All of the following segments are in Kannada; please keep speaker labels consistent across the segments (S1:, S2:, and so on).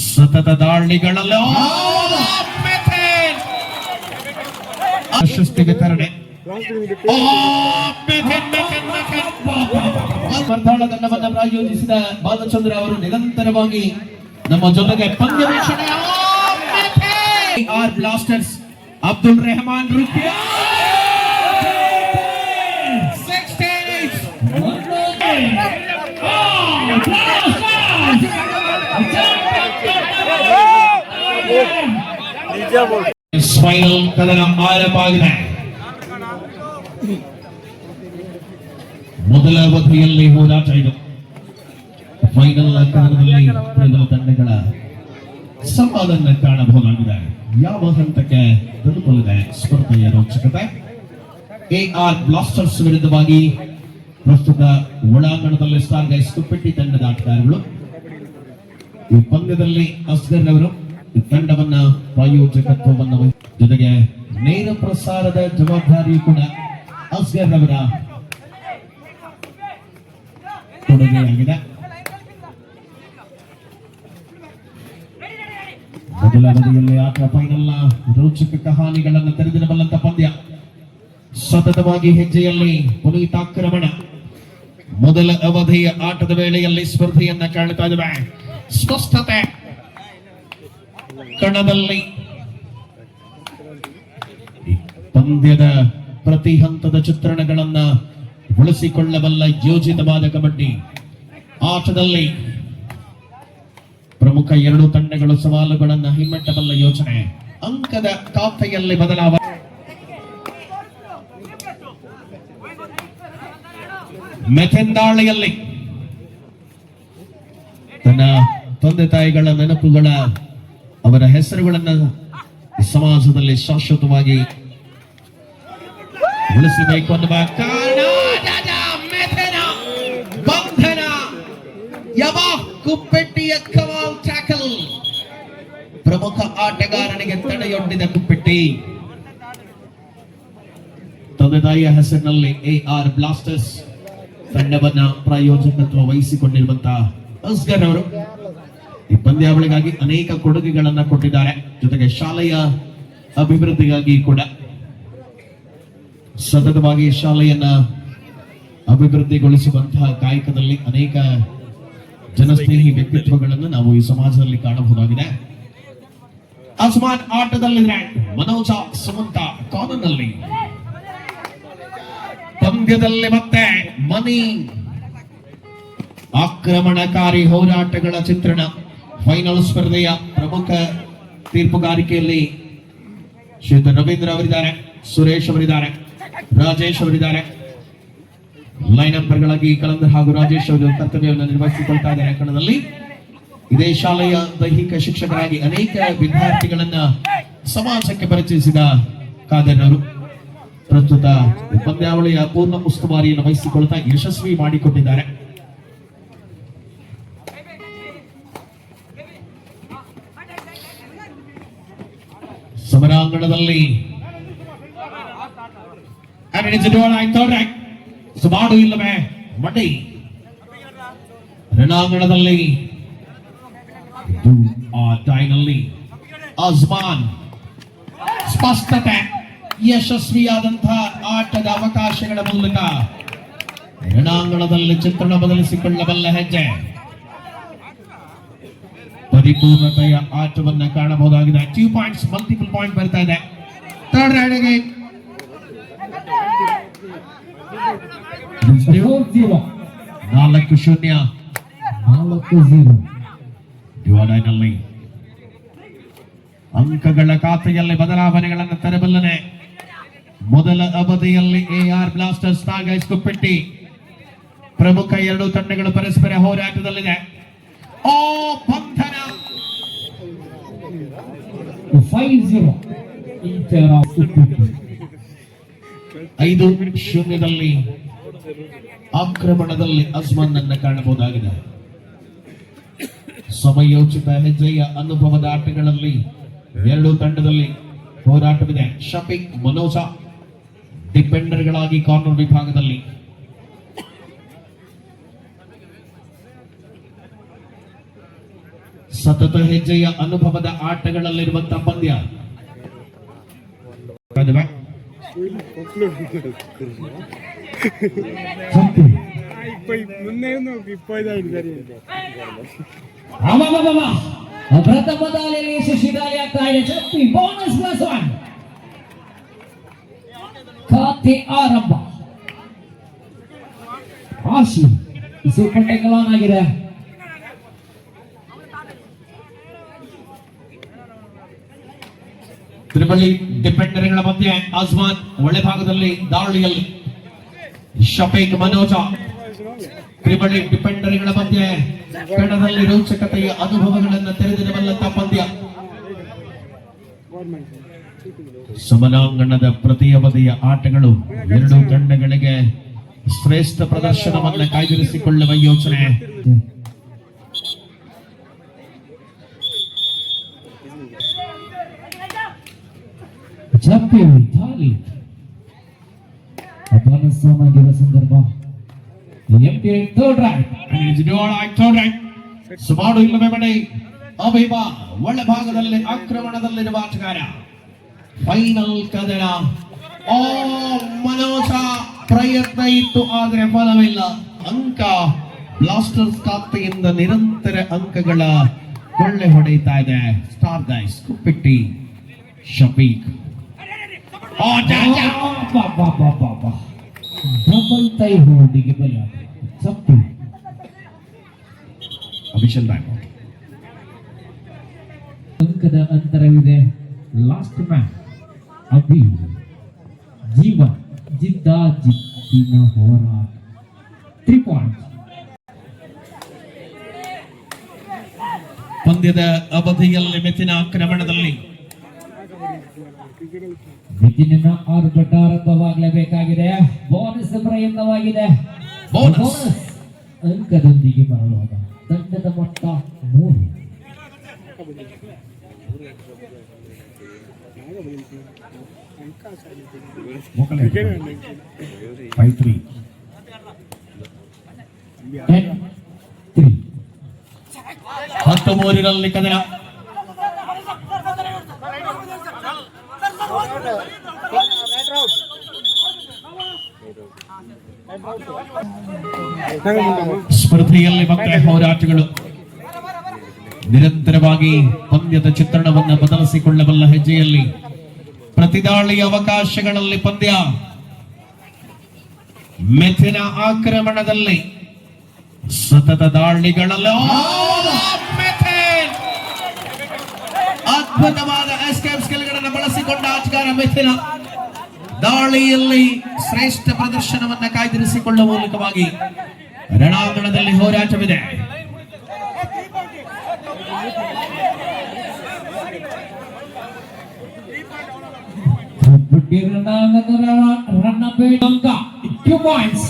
S1: ಸತತ ದಾಳಿಗಳಲ್ಲಿ ಪ್ರಶಸ್ತಿ ವಿತರಣೆ. ಸ್ಪರ್ಧಾಳ ತಂಡವನ್ನು ಪ್ರಾಯೋಜಿಸಿದ ಬಾಲಚಂದ್ರ ಅವರು ನಿರಂತರವಾಗಿ ನಮ್ಮ ಜೊತೆಗೆ ಪಂದ್ಯ ವೀಕ್ಷಣೆ. ಬ್ಲಾಸ್ಟರ್ಸ್ ಅಬ್ದುಲ್ ರೆಹಮಾನ್ ರುಕಿಯಾ ಫೈನಲ್ ಕದನ ಆರಂಭ ಆಗಿದೆ. ಮೊದಲ ಅವಧಿಯಲ್ಲಿ ಹೋರಾಟ ಇದು. ಫೈನಲ್ ಕದನದಲ್ಲಿ ಪ್ರಬಲ ತಂಡಗಳ ಸಂವಾದವನ್ನು ಕಾಣಬಹುದಾಗಿದೆ. ಯಾವ ಹಂತಕ್ಕೆ ತಲುಪಲಿದೆ ಸ್ಪರ್ಧೆಯ ರೋಚಕತೆ? ಕೆಆರ್ ಬ್ಲಾಸ್ಟರ್ಸ್ ವಿರುದ್ಧವಾಗಿ ಪ್ರಸ್ತುತ ಒಳಾಂಗಣದಲ್ಲಿ ಸ್ಟಾರ್ ಗೈಸ್ ಕುಪ್ಪೆಟ್ಟಿ ತಂಡದ ಆಟಗಾರರು. ಈ ಪಂದ್ಯದಲ್ಲಿ ಅಸ್ಗರ್ ಅವರು ತಂಡವನ್ನ ಪ್ರಾಯೋಜಕತ್ವವನ್ನು ಜೊತೆಗೆ ನೇರ ಪ್ರಸಾರದ ಜವಾಬ್ದಾರಿಯೂ ಕೂಡ ಅಸ್ಗರ್ ಅವರ ಕೊಡುಗೆಯಾಗಿದೆ. ಮೊದಲ ಅವಧಿಯಲ್ಲಿ ಆಟ ಫೈನಲ್ ರೋಚಕ ಕಹಾನಿಗಳನ್ನು ತೆರೆದಿಡಬಲ್ಲಂತ ಪಂದ್ಯ. ಸತತವಾಗಿ ಹೆಜ್ಜೆಯಲ್ಲಿ ಪುನೀತಾಕ್ರಮಣ. ಮೊದಲ ಅವಧಿಯ ಆಟದ ವೇಳೆಯಲ್ಲಿ ಸ್ಪರ್ಧೆಯನ್ನ ಕಾಣ್ತಾ ಇದ್ದೇವೆ. ಸ್ಪಷ್ಟತೆ ಕಣದಲ್ಲಿ. ಪಂದ್ಯದ ಪ್ರತಿ ಹಂತದ ಚಿತ್ರಣಗಳನ್ನ ಬಳಸಿಕೊಳ್ಳಬಲ್ಲ ಯೋಜಿತವಾದ ಕಬಡ್ಡಿ ಆಟದಲ್ಲಿ ಪ್ರಮುಖ ಎರಡು ತಂಡಗಳು ಸವಾಲುಗಳನ್ನು ಹಿಮ್ಮೆಟ್ಟಬಲ್ಲ ಯೋಚನೆ. ಅಂಕದ ಖಾತೆಯಲ್ಲಿ ಬದಲಾವಣೆ. ಮೆಥೆಂದಾಳಿಯಲ್ಲಿ ತನ್ನ ತಂದೆ ತಾಯಿಗಳ ನೆನಪುಗಳ ಅವರ ಹೆಸರುಗಳನ್ನು ಸಮಾಜದಲ್ಲಿ ಶಾಶ್ವತವಾಗಿ ಉಳಿಸಬೇಕು ಅನ್ನುವ ಬಂಧನ. ಯವ ಕುಪ್ಪೆಟ್ಟಿಯ ಕಮಾಲ್ ಟ್ಯಾಕಲ್. ಪ್ರಮುಖ ಆಟಗಾರನಿಗೆ ತಡೆಯೊಡ್ಡಿದ ಕುಪ್ಪೆಟ್ಟಿ. ತಂದೆ ತಾಯಿಯ ಹೆಸರಿನಲ್ಲಿ ಎಆರ್ ಬ್ಲಾಸ್ಟರ್ಸ್ ತಂಡವನ್ನ ಪ್ರಾಯೋಜಕತ್ವ ವಹಿಸಿಕೊಂಡಿರುವಂತಹ ಅಸ್ಗರ್ ಅವರು ಈ ಪಂದ್ಯಾವಳಿಗಾಗಿ ಅನೇಕ ಕೊಡುಗೆಗಳನ್ನ ಕೊಟ್ಟಿದ್ದಾರೆ. ಜೊತೆಗೆ ಶಾಲೆಯ ಅಭಿವೃದ್ಧಿಗಾಗಿ ಕೂಡ ಸತತವಾಗಿ ಶಾಲೆಯನ್ನ ಅಭಿವೃದ್ಧಿಗೊಳಿಸುವಂತಹ ಕಾಯಕದಲ್ಲಿ ಅನೇಕ ಜನಸ್ನೇಹಿ ವ್ಯಕ್ತಿತ್ವಗಳನ್ನು ನಾವು ಈ ಸಮಾಜದಲ್ಲಿ ಕಾಣಬಹುದಾಗಿದೆ. ಅಸ್ಮಾನ್ ಆಟದಲ್ಲಿದ್ರೆ ಮನೋಜ ಸುಮಂತ ಕಾನೂನಲ್ಲಿ. ಪಂದ್ಯದಲ್ಲಿ ಮತ್ತೆ ಮನಿ ಆಕ್ರಮಣಕಾರಿ ಹೋರಾಟಗಳ ಚಿತ್ರಣ. ಫೈನಲ್ ಸ್ಪರ್ಧೆಯ ಪ್ರಮುಖ ತೀರ್ಪುಗಾರಿಕೆಯಲ್ಲಿ ಶ್ರೀಯುತ ರವೀಂದ್ರ ಅವರಿದ್ದಾರೆ, ಸುರೇಶ್ ಅವರಿದ್ದಾರೆ, ರಾಜೇಶ್ ಅವರಿದ್ದಾರೆ. ಲೈನ್ ಅಂಪರ್ಗಳಾಗಿ ಕಲಂದರ್ ಹಾಗೂ ರಾಜೇಶ್ ಅವರು ಕರ್ತವ್ಯವನ್ನು ನಿರ್ವಹಿಸಿಕೊಳ್ತಾ ಇದ್ದಾರೆ ಕಣದಲ್ಲಿ. ಇದೇ ಶಾಲೆಯ ದೈಹಿಕ ಶಿಕ್ಷಕರಾಗಿ ಅನೇಕ ವಿದ್ಯಾರ್ಥಿಗಳನ್ನ ಸಮಾಜಕ್ಕೆ ಪರಿಚಯಿಸಿದ ಖಾದರ್ ಅವರು ಪ್ರಸ್ತುತ ಪಂದ್ಯಾವಳಿಯ ಪೂರ್ಣ ಉಸ್ತುವಾರಿಯನ್ನು ವಹಿಸಿಕೊಳ್ತಾ ಯಶಸ್ವಿ ಮಾಡಿಕೊಟ್ಟಿದ್ದಾರೆ. ಸಮರಾಂಗಣದಲ್ಲಿ ಸುಮಾರು ಇಲ್ಲವೇ ಮಡಿ. ರಣಾಂಗಣದಲ್ಲಿ ಅಜ್ಮಾನ್ ಸ್ಪಷ್ಟತೆ. ಯಶಸ್ವಿಯಾದಂತಹ ಆಟದ ಅವಕಾಶಗಳ ಮೂಲಕ ರಣಾಂಗಣದಲ್ಲಿ ಚಿತ್ರಣ ಬದಲಿಸಿಕೊಳ್ಳಬಲ್ಲ ಹೆಜ್ಜೆ. ಪರಿಪೂರ್ಣತೆಯ ಆಟವನ್ನ ಕಾಣಬಹುದಾಗಿದೆ. 2 ಪಾಯಿಂಟ್ಸ್, ಮಲ್ಟಿಪಲ್ ಪಾಯಿಂಟ್ ಬರ್ತಾ ಇದೆ. ಥರ್ಡ್ ರೈಡ್ಗೆ 4-0 ಡಿವೈಡರ್ನಲ್ಲಿ ಅಂಕಗಳ ಖಾತೆಯಲ್ಲಿ ಬದಲಾವಣೆಗಳನ್ನು ತರಬಲ್ಲನೆ. ಮೊದಲ ಅವಧಿಯಲ್ಲಿ ಎಆರ್ ಬ್ಲಾಸ್ಟರ್ಸ್ ತಾಗೈಸ್ ಕುಪ್ಪೆಟ್ಟಿ. ಪ್ರಮುಖ ಎರಡು ತಂಡಗಳು ಪರಸ್ಪರ ಹೋರಾಟದಲ್ಲಿದೆ. ಬಂಧನ 5-0 ಆಕ್ರಮಣದಲ್ಲಿ ಅಜ್ಮಾನ್ ಅನ್ನ ಕಾಣಬಹುದಾಗಿದೆ. ಸಮಯೋಚಿತ ಹೆಜ್ಜೆಯ ಅನುಭವದ ಆಟಗಳಲ್ಲಿ ಎರಡು ತಂಡದಲ್ಲಿ ಹೋರಾಟವಿದೆ. ಶಫೀಕ್, ಮನೋಜ ಡಿಫೆಂಡರ್ಗಳಾಗಿ ಕಾರ್ನರ್ ವಿಭಾಗದಲ್ಲಿ. ಸತತ ಹೆಜ್ಜೆಯ ಅನುಭವದ ಆಟಗಳಲ್ಲಿರುವಂತಹ ಪಂದ್ಯ.
S2: ಪ್ರಥಮ ದಾಳಿಯಲ್ಲಿ ಯಶಸ್ವಿ ದಾಳಿ ಆಗ್ತಾ ಇದೆ. ಚಪ್ಪಿ ಬೋನಸ್ +1 ಖಾತೆ ಆರಂಭ. ಆಶಿ ಸೂಪರ್ ಟೇಕಲ್ ಆನ್ ಆಗಿದೆ.
S1: ತ್ರಿಬಳಿ ಡಿಫೆಂಡರ್ಗಳ ಮಧ್ಯೆ ಅಜ್ಮಾನ್ ಒಳ್ಳೆ ಭಾಗದಲ್ಲಿ ದಾಳಿಯಲ್ಲಿ ಶಫೀಕ್ ಮನೋಜ. ತ್ರಿಬಳಿ ಡಿಫೆಂಡರ್ಗಳ ಮಧ್ಯೆ ಕಣದಲ್ಲಿ ರೋಚಕತೆಯ ಅನುಭವಗಳನ್ನು ತೆರೆದಿರಬಲ್ಲಂತಹ ಪಂದ್ಯ. ಸಮನಾಂಗಣದ ಪ್ರತಿಯಬದಿಯ ಆಟಗಳು ಎರಡೂ ತಂಡಗಳಿಗೆ ಶ್ರೇಷ್ಠ ಪ್ರದರ್ಶನವನ್ನು ಕಾಯ್ದಿರಿಸಿಕೊಳ್ಳುವ ಯೋಚನೆ.
S2: ಚಪ್ಪಿ ದಾಳಿ ಅಪನಸವಾಗಿರುವ ಸಂದರ್ಭ.
S1: ಸುಮಾರು ಇಲ್ಲವೇ ಬಡಿ ಅಭಿಬ ಒಳ್ಳೆ ಭಾಗದಲ್ಲಿ ಆಕ್ರಮಣದಲ್ಲಿರುವ ಆಟಗಾರ. ಫೈನಲ್ ಕದನ. ಓ ಮನೋಜ ಪ್ರಯತ್ನ ಇತ್ತು ಆದರೆ ಫಲವಿಲ್ಲ. ಅಂಕ ಬ್ಲಾಸ್ಟರ್ಸ್ ಖಾತೆಯಿಂದ ನಿರಂತರ ಅಂಕಗಳ ಕೊಳ್ಳೆ ಹೊಡೆಯುತ್ತಾ ಇದೆ ಸ್ಟಾರ್ ಗೈಸ್ ಕುಪ್ಪಿಟ್ಟಿ ಶಫೀಕ್.
S2: ಡಬಲ್ ಟೈ ಹೋಲ್ಡಿಗೆ ಬಲಿಯಾದ ಚಪ್ಪಿ.
S1: ಅಭಿಷೇಕ್ ಬ್ಯಾಂಕ್
S2: ಅಂಕದ ಅಂತರವಿದೆ. ಲಾಸ್ಟ್ ಮ್ಯಾಚ್ ಅಭಿ ಜೀವನ್ ಜಿದ್ದಾಜಿದ್ದಿನ ಹೋರಾಟ. 3 ಪಾಯಿಂಟ್ಸ್.
S1: ಪಂದ್ಯದ ಅವಧಿಯಲ್ಲಿ ಮೆಚ್ಚಿನ ಆಕ್ರಮಣದಲ್ಲಿ
S2: ಮಿಥಿನ ಆರ್ಭಟ ಆರಂಭವಾಗಲೇಬೇಕಾಗಿದೆ. ಬೋನಸ್ ಪ್ರಯತ್ನವಾಗಿದೆ. ಬೋನಸ್ ಅಂಕದೊಂದಿಗೆ ಬರಲಾದ ತಂಡದ ಮಟ್ಟ 3.
S1: ಹತ್ತು ಮೂರಿನಲ್ಲಿ ಕದನ. ಸ್ಪರ್ಧೆಯಲ್ಲಿ ಮತ್ತೆ ಹೋರಾಟಗಳು ನಿರಂತರವಾಗಿ ಪಂದ್ಯದ ಚಿತ್ರಣವನ್ನು ಬದಲಿಸಿಕೊಳ್ಳಬಲ್ಲ ಹೆಜ್ಜೆಯಲ್ಲಿ ಪ್ರತಿದಾಳಿ ಅವಕಾಶಗಳಲ್ಲಿ ಪಂದ್ಯ. ಮೆಥಿನ ಆಕ್ರಮಣದಲ್ಲಿ ಸತತ ದಾಳಿಗಳಲ್ಲಿ ಅದ್ಭುತವಾದ ಎಸ್ಕೇಪ್ ಸ್ಕಿಲ್ಗಳನ್ನು ಬಳಸಿಕೊಂಡ ಆಟಗಾರ ಮೆಥಿನ ದಾಳಿಯಲ್ಲಿ ಶ್ರೇಷ್ಠ ಪ್ರದರ್ಶನವನ್ನು ಕಾಯ್ದಿರಿಸಿಕೊಳ್ಳುವ ಮೂಲಕವಾಗಿ ರಣಾಂಗಣದಲ್ಲಿ ಹೋರಾಟವಿದೆ.
S2: Two points.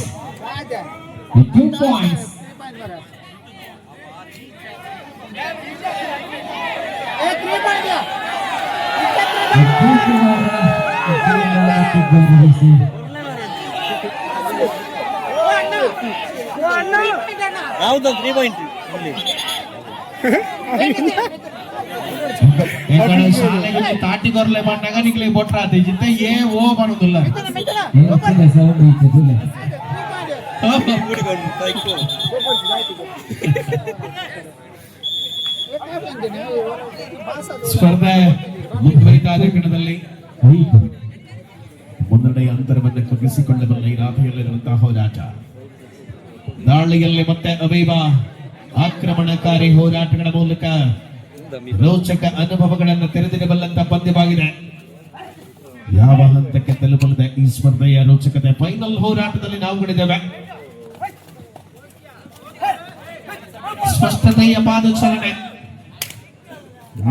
S3: ಯಾವ್ದು 3 ಪಾಯಿಂಟ್
S1: ತಾಟಿ ಕೊರ್ಲೆ ಬಂದಾಗ ನಿಕ್ಲಿ ಬೊಟ್ರ ಜಿತ್ತೆ ಏ ಓ ಬರುದಿಲ್ಲ. ಸ್ಪರ್ಧೆ ಮುಂದುವರಿತಾ ಕಣದಲ್ಲಿ ಮುನ್ನಡೆಯ ಅಂತರವನ್ನು ಕುಗ್ಗಿಸಿಕೊಳ್ಳಬಲ್ಲ ಈ ರಾತ್ರಿಯಲ್ಲಿರುವಂತಹ ಹೋರಾಟ. ದಾಳಿಯಲ್ಲಿ ಮತ್ತೆ ಅವೇವ ಆಕ್ರಮಣಕಾರಿ ಹೋರಾಟಗಳ ಮೂಲಕ ರೋಚಕ ಅನುಭವಗಳನ್ನು ತೆರೆದಿಡಬಲ್ಲಂತ ಪಂದ್ಯವಾಗಿದೆ. ಯಾವ ಹಂತಕ್ಕೆ ತಲುಪಲಿದೆ ಈ ಸ್ಪರ್ಧೆಯ ರೋಚಕತೆ? ಫೈನಲ್ ಹೋರಾಟದಲ್ಲಿ ನಾವುಗಳಿದ್ದೇವೆ. ಸ್ಪಷ್ಟತೆಯ ಪಾದಚಾಲನೆ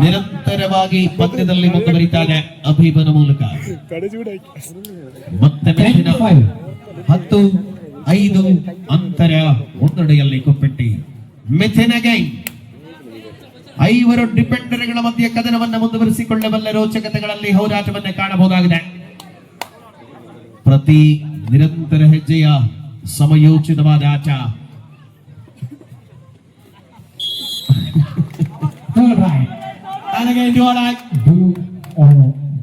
S1: ನಿರಂತರವಾಗಿ ಪಂದ್ಯದಲ್ಲಿ ಮುಂದುವರಿತಾ ಇದೆ ಅಭಿಬನ ಮೂಲಕ. ಮತ್ತೆ 10-5 ಅಂತರ ಮುನ್ನಡೆಯಲ್ಲಿ ಕುಪ್ಪಿಟ್ಟಿ ಮಿಥಿನಗೆ 5 ಡಿಫೆಂಡರ್ಗಳ ಮಧ್ಯೆ ಕದನವನ್ನು ಮುಂದುವರಿಸಿಕೊಳ್ಳಬಲ್ಲ ರೋಚಕತೆಗಳಲ್ಲಿ ಹೋರಾಟವನ್ನು ಕಾಣಬಹುದಾಗಿದೆ. ಪ್ರತಿ ನಿರಂತರ ಹೆಜ್ಜೆಯ ಸಮಯೋಚಿತವಾದ ಆಟ. ದಾಳಿಗೆ ಜೋರಾಗಿ
S2: Do or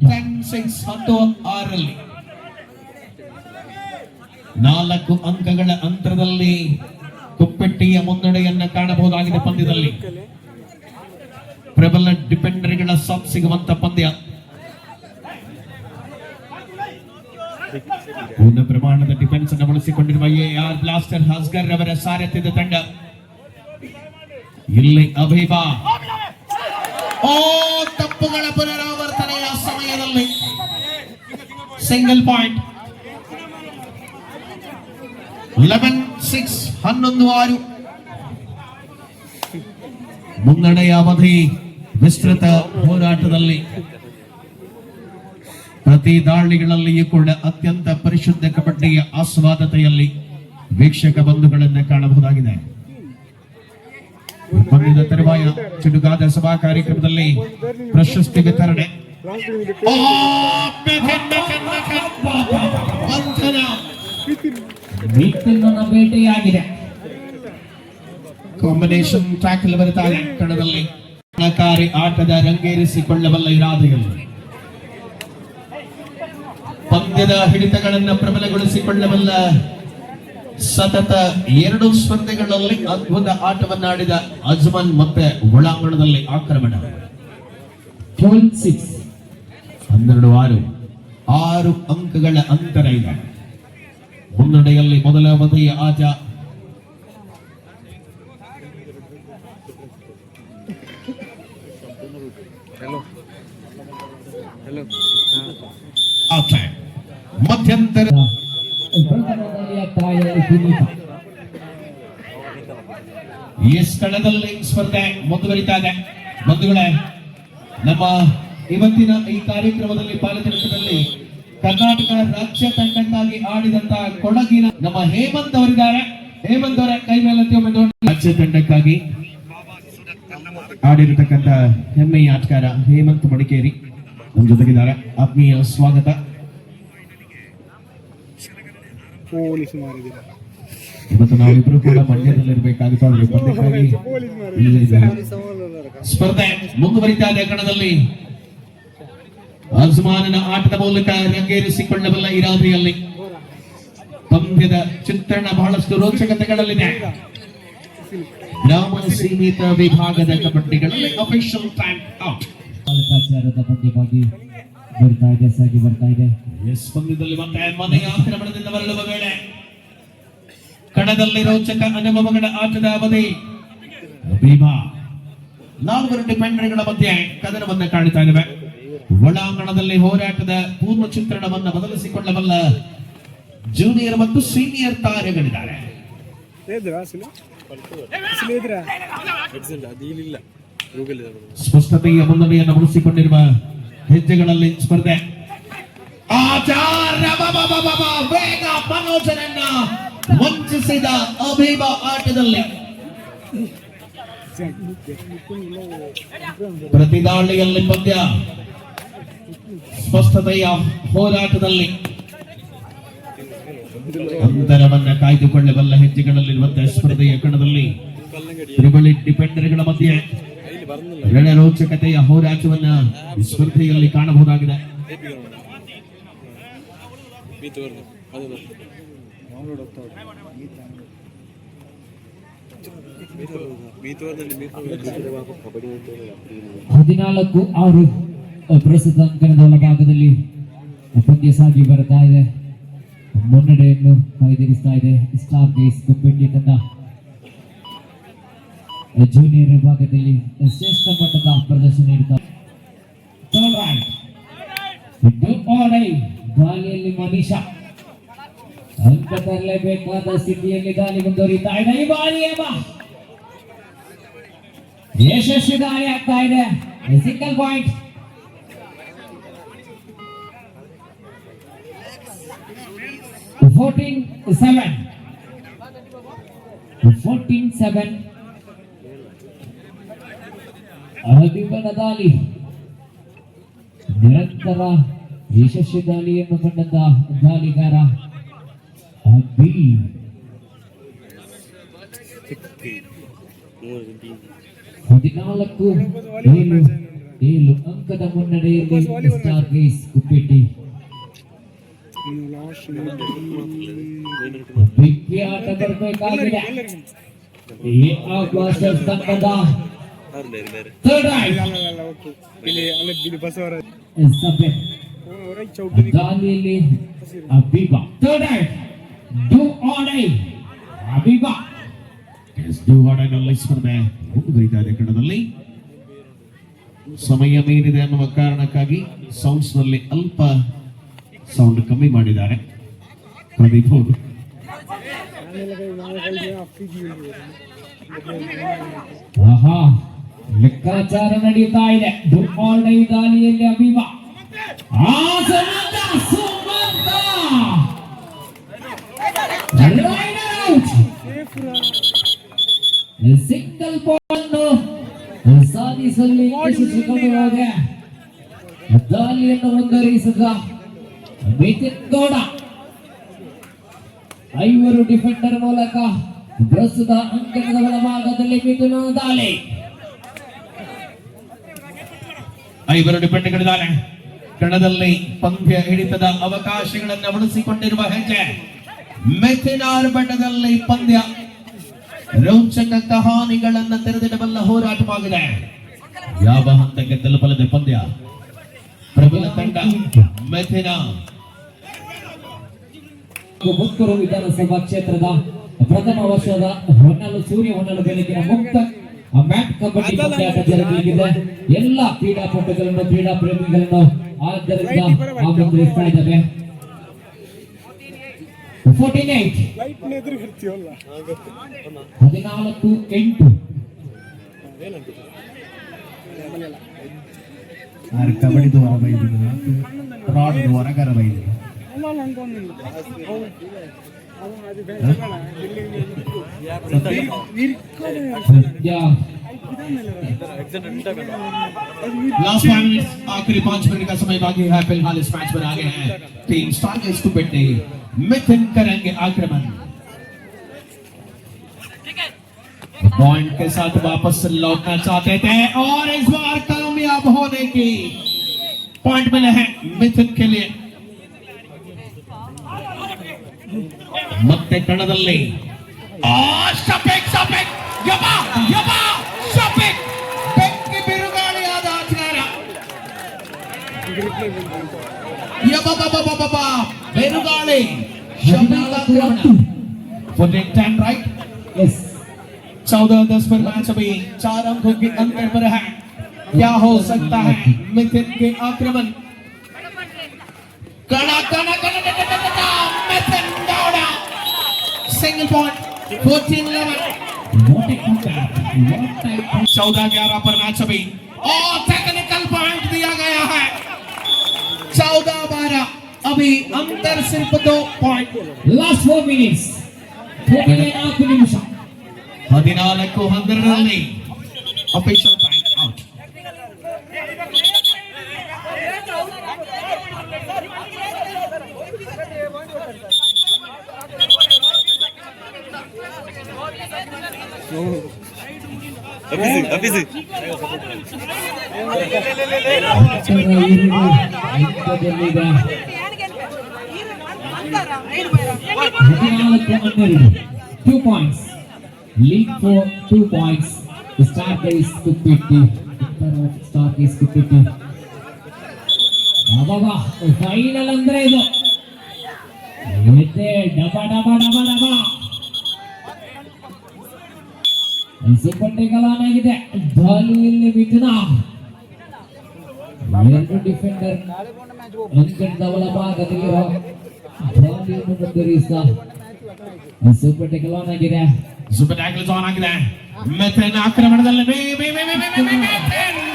S2: die.
S1: 10-6 10-6 4 ಅಂಕಗಳ ಅಂತರದಲ್ಲಿ ಕುಪ್ಪೆಟ್ಟಿಯ ಮುನ್ನಡೆಯನ್ನ ಕಾಣಬಹುದಾಗಿದೆ ಪಂದ್ಯದಲ್ಲಿ. ಪ್ರಬಲ ಡಿಫೆಂಡರ್ಗಳ ಸಾಥ್ ಸಿಗುವಂತ ಪಂದ್ಯ. ಪೂರ್ಣ ಪ್ರಮಾಣದ ಡಿಫೆನ್ಸ್ ಅನ್ನು ಬಳಸಿಕೊಂಡಿರುವ AR ಬ್ಲಾಸ್ಟರ್ ಹಸ್ಗರ್ ಅವರ ಸಾರಥ್ಯದ ತಂಡ. ಇಲ್ಲಿ ಅಭಿಬಾ ತಪ್ಪುಗಳ ಪುನರಾವರ್ತನೆಯ ಸಮಯದಲ್ಲಿ ಸಿಂಗಲ್ ಪಾಯಿಂಟ್. 11-6 11-6 ಮುನ್ನಡೆಯ ಅವಧಿ. ವಿಸ್ತೃತ ಹೋರಾಟದಲ್ಲಿ ಪ್ರತಿ ದಾಳಿಗಳಲ್ಲಿಯೂ ಕೂಡ ಅತ್ಯಂತ ಪರಿಶುದ್ಧ ಕಬಡ್ಡಿಯ ಆಸ್ವಾದತೆಯಲ್ಲಿ ವೀಕ್ಷಕ ಬಂಧುಗಳನ್ನು ಕಾಣಬಹುದಾಗಿದೆ. ಪಂದ್ಯದ ತರುವಾಯ ಚುಟುಕಾದ ಸಭಾ ಕಾರ್ಯಕ್ರಮದಲ್ಲಿ ಪ್ರಶಸ್ತಿ ವಿತರಣೆ.
S2: ಭೇಟಿಯಾಗಿದೆ.
S1: ಕಾಂಬಿನೇಷನ್ ಟ್ಯಾಕಲ್ ಬರುತ್ತಾರೆ ಕಣದಲ್ಲಿ. ಗುಣಕಾರಿ ಆಟದ ರಂಗೇರಿಸಿಕೊಳ್ಳಬಲ್ಲ ಇರಾದೆಗಳು ಪಂದ್ಯದ ಹಿಡಿತಗಳನ್ನು ಪ್ರಬಲಗೊಳಿಸಿಕೊಳ್ಳಬಲ್ಲ ಸತತ 2 ಸ್ಪರ್ಧೆಗಳಲ್ಲಿ ಅದ್ಭುತ ಆಟವನ್ನಾಡಿದ ಅಜ್ಮನ್ ಮತ್ತೆ ಒಳಾಂಗಣದಲ್ಲಿ ಆಕ್ರಮಣ.
S2: 12-6
S1: 12-6 6 ಅಂಕಗಳ ಅಂತರ ಇದೆ. ಮುನ್ನಡೆಯಲ್ಲಿ ಮೊದಲ ಅವಧಿಯ ಆಟ. ಮಧ್ಯಂತರ ಈ ಸ್ಥಳದಲ್ಲಿ ಸ್ಪರ್ಧೆ ಮುಂದುವರಿತಾ ಇದೆ. ಬಂಧುಗಳೇ, ನಮ್ಮ ಇವತ್ತಿನ ಈ ಕಾರ್ಯಕ್ರಮದಲ್ಲಿ ಪಾಲ್ಗೊಳ್ಳುವುದರಲ್ಲಿ ಕರ್ನಾಟಕ ರಾಜ್ಯ ತಂಡಕ್ಕಾಗಿ ಆಡಿದಂತ ಕೊಡಗಿನ ನಮ್ಮ ಹೇಮಂತ್ ಅವರಿದ್ದಾರೆ. ಹೇಮಂತ್ ಅವರ ಕೈ ಮೇಲೆ ರಾಜ್ಯ ತಂಡಕ್ಕಾಗಿ ಆಡಿರತಕ್ಕಂತ ಹೆಮ್ಮೆಯ ಆಟಗಾರ ಹೇಮಂತ್ ಮಡಿಕೇರಿ ನಮ್ಮ ಜೊತೆಗಿದ್ದಾರೆ. ಆತ್ಮೀಯ ಸ್ವಾಗತ. ಇವತ್ತು ನಾವಿಬ್ರು ಕೂಡ ಮಂಡ್ಯದಲ್ಲಿರ್ಬೇಕಾಗುತ್ತದೆ. ಪಂದ್ಯಕ್ಕಾಗಿ ಸ್ಪರ್ಧೆ ಮುಂದುವರಿತಾ ಇದೆ. ಕಣದಲ್ಲಿ ಅಜ್ಮಾನನ ಆಟದ ಮೂಲಕ ರಂಗೇರಿಸಿಕೊಳ್ಳಬಲ್ಲ ಇರಾದೆಯಲ್ಲಿ ಪಂದ್ಯದ ಚಿತ್ರಣ ಬಹಳಷ್ಟು ರೋಚಕತೆಗಳಲ್ಲಿದೆ. ಗ್ರಾಮ ಸೀಮಿತ ವಿಭಾಗದ ಕಬಡ್ಡಿಗಳಲ್ಲಿ ಅಫಿಷಿಯಲ್ ಟೈಮ್ ಔಟ್.
S2: ಪಂದ್ಯವಾಗಿ ಬರ್ತಾ ಇದೆ.
S1: ಎಸ್, ಪಂದ್ಯದಲ್ಲಿ ಮತ್ತೆ ಮನೆಯ ಆಕ್ರಮಣದಿಂದ ಮರಳುವ ವೇಳೆ ಕಣದಲ್ಲಿ ರೋಚಕ ಅನುಭವಗಳ ಆಟದ ಅವಧಿ. ಭೀಮಾ 4 ಡಿಫೆಂಡರ್ಗಳ ಮಧ್ಯೆ ಕದನವನ್ನು ಕಾಣ್ತಾ ಇದ್ದೇವೆ. ಒಳಾಂಗಣದಲ್ಲಿ ಹೋರಾಟದ ಪೂರ್ವ ಚಿತ್ರಣವನ್ನು ಬದಲಿಸಿಕೊಳ್ಳಬಲ್ಲ ಜೂನಿಯರ್ ಮತ್ತು ಸೀನಿಯರ್ ತಾರೆಗಳಿದ್ದಾರೆ. ಸ್ಪಷ್ಟತೆಯ ಮುನ್ನಡೆಯನ್ನು ಉಳಿಸಿಕೊಂಡಿರುವ ಹೆಜ್ಜೆಗಳಲ್ಲಿ ಸ್ಪರ್ಧೆ. ವೇಗ ಮನೋಜನನ್ನ ವಂಚಿಸಿದ ಅಭಿಬಾ ಆಟದಲ್ಲಿ ಪ್ರತಿದಾಳಿಯಲ್ಲಿ ಪಂದ್ಯ. ಸ್ಪಷ್ಟತೆಯ ಹೋರಾಟದಲ್ಲಿ ಅಂತರವನ್ನ ಕಾಯ್ದುಕೊಳ್ಳಬಲ್ಲ ಹೆಜ್ಜೆಗಳಲ್ಲಿರುವಂತಹ ಸ್ಪರ್ಧೆಯ ಕಣದಲ್ಲಿ ತ್ರಿಬಳಿ ಡಿಫೆಂಡರ್ಗಳ ಮಧ್ಯೆ ರಣರೋಚಕತೆಯ ಹೋರಾಟವನ್ನ ಸ್ಪರ್ಧೆಯಲ್ಲಿ ಕಾಣಬಹುದಾಗಿದೆ.
S2: ಹದಿನಾಲ್ಕು 6 ಪ್ರಸ್ತುತ ಅಂಕಣದ ಒಳಭಾಗದಲ್ಲಿ ಪಂದ್ಯ ಸಾಗಿ ಬರ್ತಾ ಇದೆ. ಮುನ್ನಡೆಯನ್ನು ಕಾಯ್ದಿರಿಸ್ತಾ ಇದೆ ಸ್ಟಾರ್ ಗೈಸ್ ಕುಪ್ಪೆಟ್ಟಿ ತಂಡ. ಜೂನಿಯರ್ ವಿಭಾಗದಲ್ಲಿ ಶ್ರೇಷ್ಠ ಮಟ್ಟದ ಪ್ರದರ್ಶನ ನೀಡುತ್ತಾರೆ. ದಾಳಿಯಲ್ಲಿ ಮನೀಷಾ ಅಂಕ ತರಲೇಬೇಕಾದ ಸ್ಥಿತಿಯಲ್ಲಿ ದಾಳಿ ಮುಂದುವರಿತಾ ಇದೆ. ಈ ಬಾರಿ ಯಶಸ್ವಿ ದಾಳಿ ಆಗ್ತಾ ಇದೆ. Single point. 14-7 ಅಭಿಮನ ದಾಳಿ. ನಿರಂತರ ಯಶಸ್ವಿ ದಾಳಿಯನ್ನು ಕಂಡಂತ ದಾಳಿಗಾರ ಅಭಿ. 14-7 7 ಅಂಕದ ಮುನ್ನಡೆಯಲ್ಲಿ ಸ್ಟಾರ್ ಗೇಸ್ ಕುಪ್ಪೇಟಿ. ಬಿಕ್ಕಿ ಆಟ ಬರಬೇಕಾಗಿದೆ. ಬ್ಲಾಸ್ಟರ್ಸ್ ತಂಡದ ಥರ್ಡ್ ರೈಟ್ ದಾಳಿಯಲ್ಲಿ ಅಬೀಬಾ. Third raid do or die ಅಬೀಬಾ.
S1: ಡೂ ಆರ್ ಡೈ ನಲ್ಲಿ ಸ್ಪರ್ಧೆ ಮುಂದುವರಿತಾ ಇದೆ ಕಣದಲ್ಲಿ. ಸಮಯ ಮೀರಿದೆ ಅನ್ನುವ ಕಾರಣಕ್ಕಾಗಿ ಸೌಂಡ್ಸ್ ನಲ್ಲಿ ಅಲ್ಪ ಸೌಂಡ್ ಕಮ್ಮಿ ಮಾಡಿದ್ದಾರೆ ಪ್ರದೀಪ್ ಅವರು.
S2: ಆಹಾ, ಲೆಕ್ಕಾಚಾರ ನಡೀತಾ ಇದೆ. ಡೂ ಆರ್ ಡೈ ದಾಳಿಯಲ್ಲಿ ಅಬೀಬಾ. ಸಿಂಗಲ್ ಪಾಯಿಂಟ್ ಸಾಧಿಸಲು ಯಶಸ್ವಿಗೊಂಡು ಹೋದೆ. ದಾಳಿಯನ್ನು ಮುಂದುವರಿಸಿದ ಮಿಥುನ್ ಗೌಡ 5 ಡಿಫೆಂಡರ್ ಮೂಲಕ ಪ್ರಸ್ತುತ ಅಂಕಣದ ಒಳಭಾಗದಲ್ಲಿ ಮಿಥುನ ದಾಳಿ.
S1: 5 ಡಿಫೆಂಡರ್ಗಳಿದ್ದಾರೆ ಕಣದಲ್ಲಿ. ಪಂದ್ಯ ಹಿಡಿತದ ಅವಕಾಶಗಳನ್ನು ಬಳಸಿಕೊಂಡಿರುವ ಹೆಜ್ಜೆ ಮಿಥುನ್ ಆರ್ಭಟದಲ್ಲಿ ಪಂದ್ಯ ರೋಚಕ ಕಹಾನಿಗಳನ್ನು ತೆರೆದಿಡಬಲ್ಲ ಹೋರಾಟವಾಗಿದೆ. ಯಾವ ಹಂತಕ್ಕೆ ತಲುಪಲಿದೆ ಪಂದ್ಯ? ಪ್ರಬಲ ತಂಡ ಮಿಥುನ.
S2: ಮುತ್ತೂರು ವಿಧಾನಸಭಾ ಕ್ಷೇತ್ರದ ಪ್ರಥಮ ವರ್ಷದ ಹೊನ್ನಲು ಸೂರ್ಯ ಹೊನ್ನಲು ಬೆಳಕಿನ ಮುಕ್ತ ಮ್ಯಾಟ್ ಕಬಡ್ಡಿ ಪಂದ್ಯಾಟ ಜರುಗಲಿದೆ. ಎಲ್ಲ ಕ್ರೀಡಾಪಟುಗಳನ್ನು ಕ್ರೀಡಾ ಪ್ರೇಮಿಗಳನ್ನು ಆದ್ದರಿಂದ ಆಮಂತ್ರಿಸ್ತಾ ಇದ್ದೇವೆ. 14-8 14-8
S1: ಕಬಡ್ಡಿ ಹೊರ ಬೈದಿದ್ರು, ರಾಡ್ ಹೊರಗರ ಬೈದಿದ್ರು. लास्ट 5 मिनट, आखिरी 5 मिनट का समय बाकी है. फिलहाल इस मैच में आगे हैं टीम स्टार गेस कुप्पेटी. मिथुन करेंगे आक्रमण. पॉइंट के साथ वापस लौटना चाहते थे और इस बार कामयाब होने की पॉइंट मिले हैं मिथुन के लिए. ಮತ್ತೆ ಕಣದಲ್ಲಿ ಬೆಂಕಿ ಬಿರುಗಾಳಿಯಾದ ಆಟಗಾರ बिरुगाड़ी 10 राइट.
S2: यस
S1: 14-10 पर मैच अभी 4 अंकों के अंतर पर है. क्या हो सकता है मिथुन के आक्रमण? कड़ा कड़ा कड़ा मिथुन गौड़ा सिंगल पॉइंट 14-11. 14-11 पर मैच अभी और टेक्निकल पॉइंट दिया गया है. 14-12 अभी अंतर सिर्फ 2 point.
S2: Last 4 minutes 4 निಮಿಷ
S1: 14-12 official time out.
S2: ಹದಿನಾಲ್ಕು ಹನ್ನೆರಡು 2 points lead for 2 points. Start is 250 start is 250. ಅಬ್ಬಾ ಫೈನಲ್ ಅಂದ್ರೆ ಇದು ಮತ್ತೆ ಡಬ ಡಬ ಡಬ ಡಬ ಸಿಪ್ಪಟ್ಟೆಗಳಾಗಿದೆ. ದಾಳಿಯಲ್ಲಿ ಮಿಥುನ 2 ಡಿಫೆಂಡರ್ ಅಂಕಣದ ಒಳಭಾಗದಲ್ಲಿರೋ ದಾಳಿಯನ್ನು ಮುಂದುವರಿಸಿದ ಸೂಪರ್ ಟ್ಯಾಕಲ್ ಆನ್ ಆಗಿದೆ.
S1: ಸೂಪರ್ ಟ್ಯಾಕಲ್ ಆನ್ ಆಗಿದೆ. ಮಿಥುನ್ ಆಕ್ರಮಣದಲ್ಲಿ ಮಿಥುನ್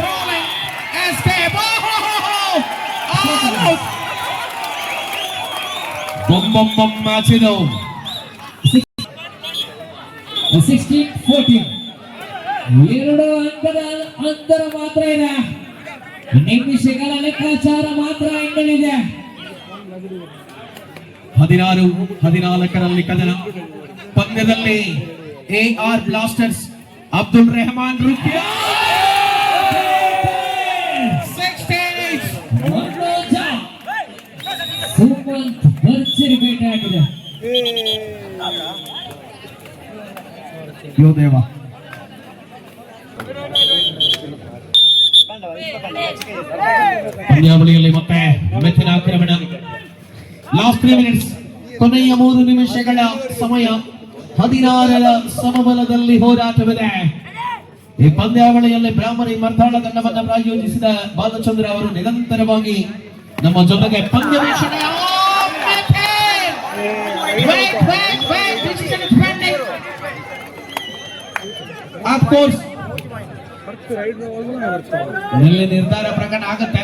S1: ರೋಲಿಂಗ್ ಎಸ್ಕೇಪ್. ಬೊಂಬೊಂಬೊಂ ಮ್ಯಾಚ್ ಇದು.
S2: 16-14 2 ಅಂಕದ ಅಂತರ ಮಾತ್ರ ಇದೆ. ನಿಮಿಷಗಳ ಲೆಕ್ಕಾಚಾರ ಮಾತ್ರ ಇನ್ನುಳಿದೆ.
S1: 16-14 ಕದನ ಪಂದ್ಯದಲ್ಲಿ AR ಬ್ಲಾಸ್ಟರ್ಸ್ ಅಬ್ದುಲ್ ರೆಹಮಾನ್ ರುಕಿಯಾ ಯೋದೇವ. ಪಂದ್ಯಾವಳಿಯಲ್ಲಿ ಮತ್ತೆ ಮೆಚ್ಚಿನ ಆಕ್ರಮಣ. ಲಾಸ್ಟ್ 3 ಮಿನಿಟ್ಸ್, ಕೊನೆಯ 3 ನಿಮಿಷಗಳ ಸಮಯ. 16ರ ಸಮಬಲದಲ್ಲಿ ಹೋರಾಟವಿದೆ. ಈ ಪಂದ್ಯಾವಳಿಯಲ್ಲಿ ಬ್ರಾಹ್ಮಣಿ ಮರ್ದಾಳ ತಂಡವನ್ನು ಪ್ರಾಯೋಜಿಸಿದ ಬಾಲಚಂದ್ರ ಅವರು ನಿರಂತರವಾಗಿ ನಮ್ಮ ಜೊತೆಗೆ ಪಂದ್ಯ ವೀಕ್ಷಣೆ. ಆಫ್ ಕೋರ್ಸ್ ಇಲ್ಲಿ ನಿರ್ಧಾರ ಪ್ರಕಟ ಆಗುತ್ತೆ.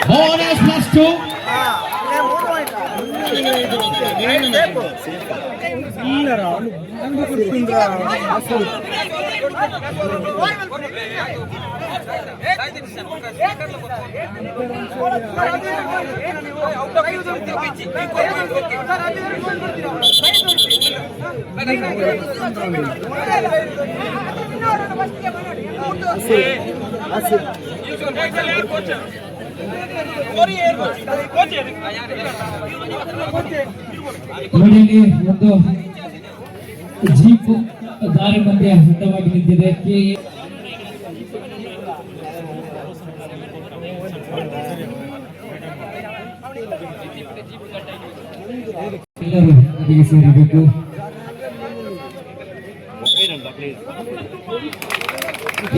S1: ಬೋನಸ್ +2.
S2: ನೋಡಿ, ಒಂದು ಜೀಪ್ ದಾರಿ ಮಧ್ಯೆ ಅಡ್ಡವಾಗಿ ನಿಂತಿದೆ. ಎಲ್ಲರೂ ಅಲ್ಲಿಗೆ ಸೇರಬೇಕು.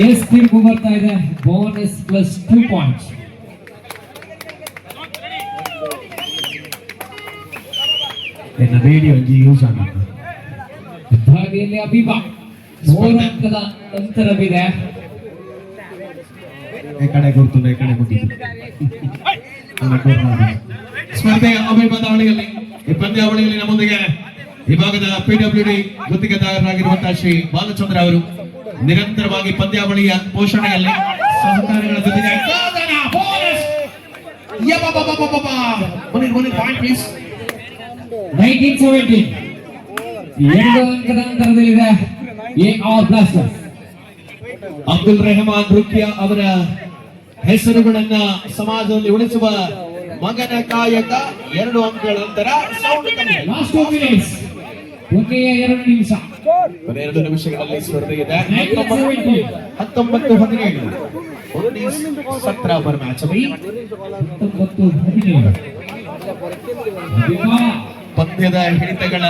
S2: ಎಸ್ ತೀರ್ಪು ಬರ್ತಾ ಇದೆ. Bonus +2 points.
S1: ರೇಡಿಯೋ ಯೂಸ್ ಆಗುತ್ತೆ.
S2: ಹಾಗೆಯೇ ಅಭಿಮಾ 3 ಅಂಕದ ಅಂತರವಿದೆ.
S1: ಈ ಕಡೆ ಗುರುತು, ಈ ಕಡೆ ಮುಟ್ಟಿದ್ದು. ಸ್ಪರ್ಧೆಯ ಅಭಿಮತವಳಿಯಲ್ಲಿ ಈ ಪಂದ್ಯಾವಳಿಯಲ್ಲಿ ನಮ್ಮೊಂದಿಗೆ ಈ ಭಾಗದ PWD ಗುತ್ತಿಗೆದಾರರಾಗಿರುವಂತಹ ಶ್ರೀ ಬಾಲಚಂದ್ರ ಅವರು ನಿರಂತರವಾಗಿ ಪಂದ್ಯಾವಳಿಯ ಪೋಷಣೆಯಲ್ಲಿ ಸಹಕಾರಿಗಳ ಜೊತೆಗೆ
S2: 1917 2 ಅಂಕದ ಅಂತರದಲ್ಲಿದೆ AR ಬ್ಲಾಸ್ಟರ್ಸ್.
S1: ಅಬ್ದುಲ್ ರೆಹಮಾನ್ ರುಕಿಯಾ ಅವರ ಹೆಸರುಗಳನ್ನ ಸಮಾಜದಲ್ಲಿ ಉಳಿಸುವ ಮಗನ ಕಾಯಕ. 2 ಅಂಕಗಳ ನಂತರ
S2: ಲಾಸ್ಟ್ 2 ಮಿನಿಟ್ಸ್, ಕೊನೆಯ 2 ನಿಮಿಷ.
S1: 2 ನಿಮಿಷಗಳಲ್ಲಿ ಸ್ಪರ್ಧೆ ಇದೆ. 19-17 17 पर मैच अभी
S2: 19-17
S1: ಪಂದ್ಯದ ಹಿಡಿತಗಳ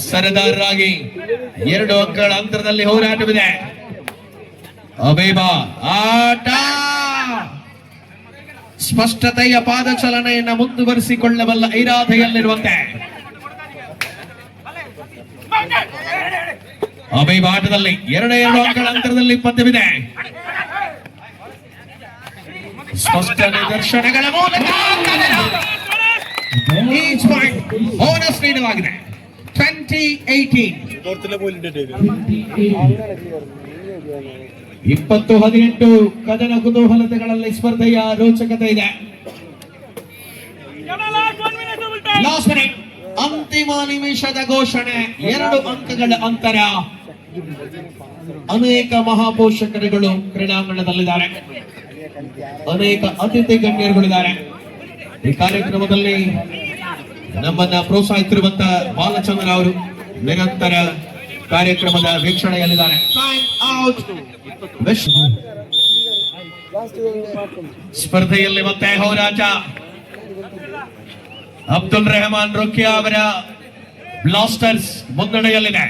S1: ಸರದಾರರಾಗಿ 2 ಅಂಕಗಳ ಅಂತರದಲ್ಲಿ ಹೋರಾಟವಿದೆ. ಅಬೇಬಾ ಆಟ ಸ್ಪಷ್ಟತೆಯ ಪಾದಚಲನೆಯನ್ನು ಮುಂದುವರಿಸಿಕೊಳ್ಳಬಲ್ಲ ಇರಾದೆಯಲ್ಲಿರುವಂತೆ ಅಬೇಬಾ ಆಟದಲ್ಲಿ 2 ಅಂಕಗಳ ಅಂತರದಲ್ಲಿ ಪಂದ್ಯವಿದೆ. ಸ್ಪಷ್ಟ ನಿದರ್ಶನಗಳ ಮೂಲಕ ಈಚ್ ಪಾಯಿಂಟ್ ಬೋನಸ್ ನೀಡಲಾಗಿದೆ. 2018 20-18 ಕದನ ಕುತೂಹಲತೆಗಳಲ್ಲಿ ಸ್ಪರ್ಧೆಯ ರೋಚಕತೆ ಇದೆ. ಲಾಸ್ಟ್ ಮಿನಿಟ್, ಅಂತಿಮ ನಿಮಿಷದ ಘೋಷಣೆ. 2 ಅಂಕಗಳ ಅಂತರ. ಅನೇಕ ಮಹಾಪೋಷಕರುಗಳು ಕ್ರೀಡಾಂಗಣದಲ್ಲಿದ್ದಾರೆ, ಅನೇಕ ಅತಿಥಿ ಗಣ್ಯರುಗಳಿದ್ದಾರೆ. ಈ ಕಾರ್ಯಕ್ರಮದಲ್ಲಿ ನಮ್ಮನ್ನ ಪ್ರೋತ್ಸಾಹಿಸಿರುವಂತ ಬಾಲಚಂದ್ರ ಅವರು ನಿರಂತರ ಕಾರ್ಯಕ್ರಮದ ವೀಕ್ಷಣೆಯಲ್ಲಿದ್ದಾರೆ. ಸ್ಪರ್ಧೆಯಲ್ಲಿ ಮತ್ತೆ ಹೋರಾಟ. ಅಬ್ದುಲ್ ರೆಹಮಾನ್ ರುಕಿಯಾ ಅವರ ಬ್ಲಾಸ್ಟರ್ಸ್ ಮುನ್ನಡೆಯಲ್ಲಿದೆ.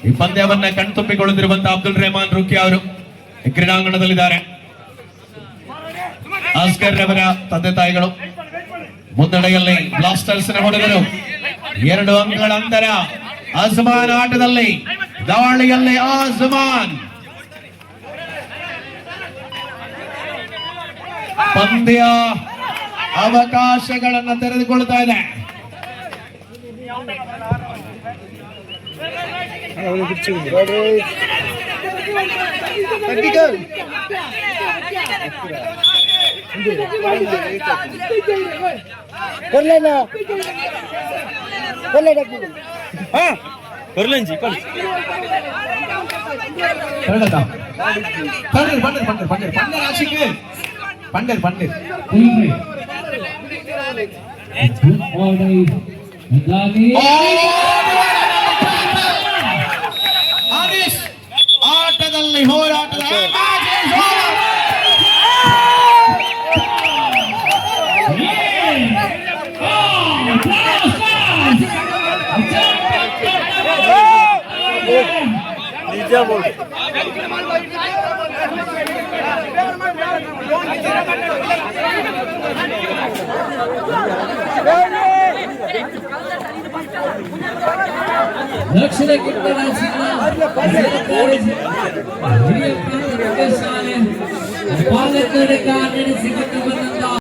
S1: ಈ ಪಂದ್ಯವನ್ನ ಕಣ್ತುಂಬಿಕೊಳ್ಳುತ್ತಿರುವಂತಹ ಅಬ್ದುಲ್ ರೆಹಮಾನ್ ರುಕಿಯಾ ಅವರು ಕ್ರೀಡಾಂಗಣದಲ್ಲಿದ್ದಾರೆ. ಅಸ್ಗರ್ ಅವರ ತಂದೆ ತಾಯಿಗಳು ಮುನ್ನಡೆಯಲ್ಲಿ ಬ್ಲಾಸ್ಟರ್ಸ್ ಹೊಡೆದರು. 2 ಅಂಕಗಳ ಅಂತರ. ಅಜ್ಮಾನ್ ಆಟದಲ್ಲಿ, ದಾಳಿಯಲ್ಲಿ ಅಜ್ಮಾನ್. ಪಂದ್ಯ ಅವಕಾಶಗಳನ್ನು ತೆರೆದುಕೊಳ್ತಾ ಇದೆ. ಪಂಡೇರ್ ಪಂಡೇರ್ ಆದೇಶ್ ಆಟದಲ್ಲಿ ಹೋರಾಟದ
S3: নিচে বল
S2: ದಕ್ಷಿಣ ಕನ್ನಡ ಜಿಲ್ಲಾ ಸರ್ಕಾರಿ ಹಿರಿಯ ಪ್ರಾಥಮಿಕ ಶಾಲೆ ಪಾಲಕರ ಕಾರ್ಯ ಸಿಗಬೇಕು.